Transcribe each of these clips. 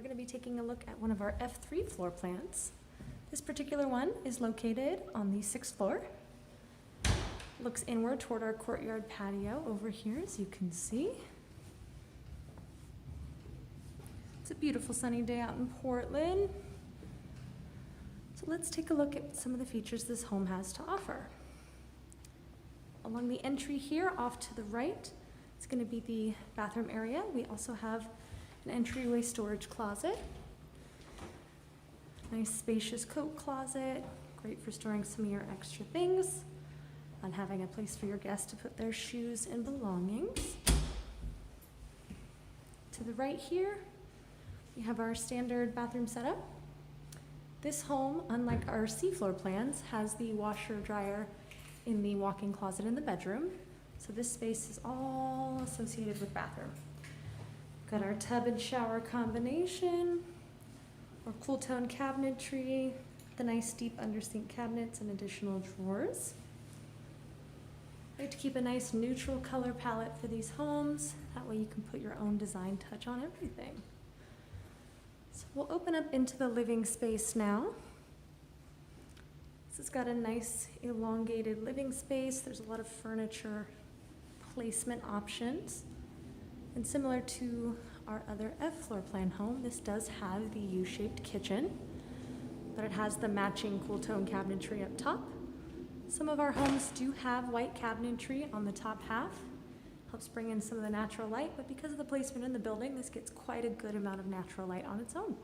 going to be taking a look at one of our F3 floor plans. This particular one is located on the 6th floor. Looks inward toward our courtyard patio over here, as you can see. It's a beautiful sunny day out in Portland. So let's take a look at some of the features this home has to offer. Along the entry here, off to the right, it's going to be the bathroom area. We also have an entryway storage closet. Nice spacious coat closet, great for storing some of your extra things and having a place for your guests to put their shoes and belongings. To the right here, we have our standard bathroom setup. This home, unlike our C-floor plans, has the washer dryer in the walk-in closet in the bedroom. So this space is all associated with bathroom. Got our tub and shower combination, our cool tone cabinetry, the nice deep under-sink cabinets and additional drawers. I like to keep a nice neutral color palette for these homes. That way you can put your own design touch on everything. So we'll open up into the living space now. This has got a nice elongated living space. There's a lot of furniture placement options. And similar to our other F floor plan home, this does have the U-shaped kitchen, but it has the matching cool tone cabinetry up top. Some of our homes do have white cabinetry on the top half. Helps bring in some of the natural light, but because of the placement in the building, this gets quite a good amount of natural light on its own.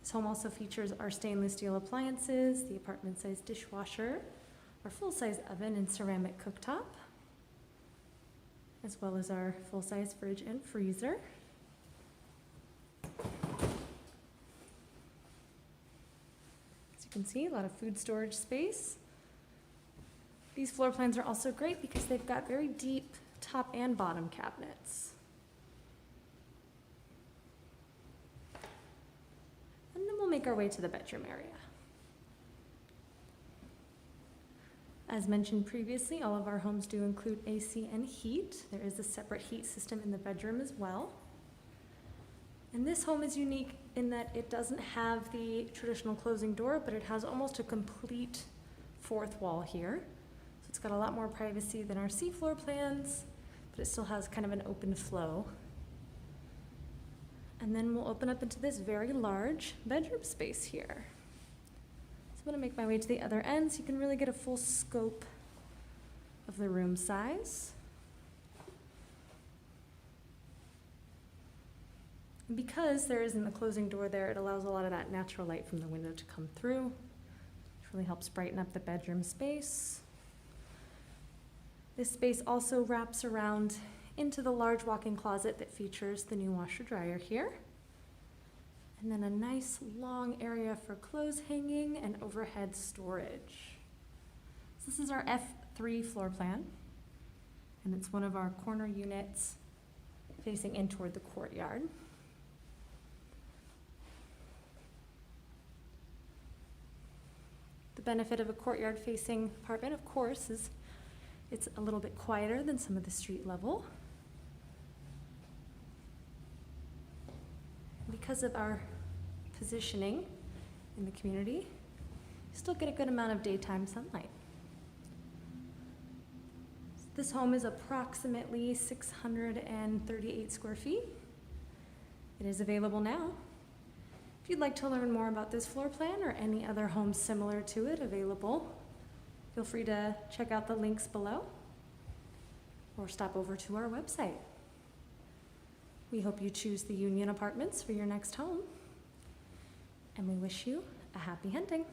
This home also features our stainless steel appliances, the apartment-sized dishwasher, our full-size oven and ceramic cooktop, as well as our full-size fridge and freezer. As you can see, a lot of food storage space. These floor plans are also great because they've got very deep top and bottom cabinets. And then we'll make our way to the bedroom area. As mentioned previously, all of our homes do include AC and heat. There is a separate heat system in the bedroom as well. And this home is unique in that it doesn't have the traditional closing door, but it has almost a complete fourth wall here. So it's got a lot more privacy than our C floor plans, but it still has kind of an open flow. And then we'll open up into this very large bedroom space here. So I'm going to make my way to the other end so you can really get a full scope of the room size. And because there isn't a closing door there, it allows a lot of that natural light from the window to come through, which really helps brighten up the bedroom space. This space also wraps around into the large walk-in closet that features the new washer dryer here. And then a nice long area for clothes hanging and overhead storage. So this is our F3 floor plan, and it's one of our corner units facing in toward the courtyard. The benefit of a courtyard facing apartment, of course, is it's a little bit quieter than some of the street level. Because of our positioning in the community, you still get a good amount of daytime sunlight. This home is approximately 638 square feet. It is available now. If you'd like to learn more about this floor plan or any other homes similar to it available, feel free to check out the links below or stop over to our website. We hope you choose the Union Apartments for your next home, and we wish you a happy hunting.